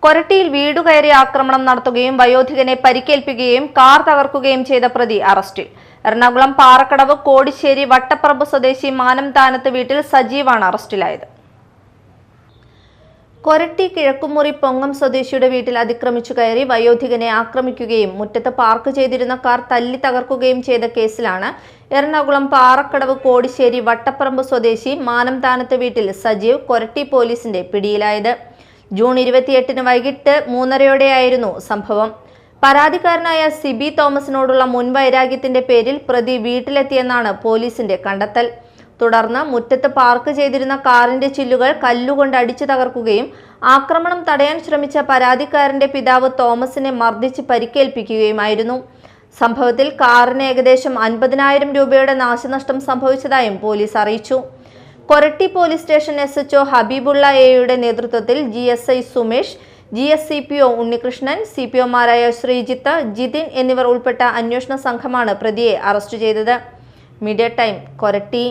കൊരട്ടിയിൽ വീടുകയറി ആക്രമണം നടത്തുകയും വയോധികനെ പരിക്കേൽപ്പിക്കുകയും കാർ തകർക്കുകയും ചെയ്ത പ്രതി അറസ്റ്റിൽ. എറണാകുളം പാറക്കടവ് കോടിശ്ശേരി വട്ടപ്പറമ്പ് സ്വദേശി മാനംതാനത്ത് വീട്ടിൽ സജീവാണ് അറസ്റ്റിലായത്. കൊരട്ടി കിഴക്കുമുറി പൊങ്ങം സ്വദേശിയുടെ വീട്ടിൽ അതിക്രമിച്ചു കയറി വയോധികനെ ആക്രമിക്കുകയും മുറ്റത്ത് പാർക്ക് ചെയ്തിരുന്ന കാർ തല്ലി തകർക്കുകയും ചെയ്ത കേസിലാണ് എറണാകുളം പാറക്കടവ് കോടിശ്ശേരി വട്ടപ്പറമ്പ് സ്വദേശി മാനംതാനത്ത് വീട്ടിൽ സജീവ് കൊരട്ടി പോലീസിന്റെ പിടിയിലായത്. ജൂൺ 28 വൈകിട്ട് 3:30യോടെയായിരുന്നു സംഭവം. പരാതിക്കാരനായ സിബി തോമസിനോടുള്ള മുൻവൈരാഗ്യത്തിന്റെ പേരിൽ പ്രതി വീട്ടിലെത്തിയെന്നാണ് പോലീസിന്റെ കണ്ടെത്തൽ. തുടർന്ന് മുറ്റത്ത് പാർക്ക് ചെയ്തിരുന്ന കാറിന്റെ ചില്ലുകൾ കല്ലുകൊണ്ട് അടിച്ചു തകർക്കുകയും ആക്രമണം തടയാൻ ശ്രമിച്ച പരാതിക്കാരന്റെ പിതാവ് തോമസിനെ മർദ്ദിച്ച് പരിക്കേൽപ്പിക്കുകയുമായിരുന്നു. സംഭവത്തിൽ കാറിന് ഏകദേശം 50,000 രൂപയുടെ നാശനഷ്ടം സംഭവിച്ചതായും പോലീസ് അറിയിച്ചു. കൊരട്ടി പോലീസ് സ്റ്റേഷൻ SHO ഹബീബുള്ള എയുടെ നേതൃത്വത്തിൽ GSI സുമേഷ്, GSCPO ഉണ്ണികൃഷ്ണൻ, CPOമാരായ ശ്രീജിത്ത്, ജിതിൻ എന്നിവർ ഉൾപ്പെട്ട അന്വേഷണ സംഘമാണ് പ്രതിയെ അറസ്റ്റ് ചെയ്തത്. Media time, Koratty.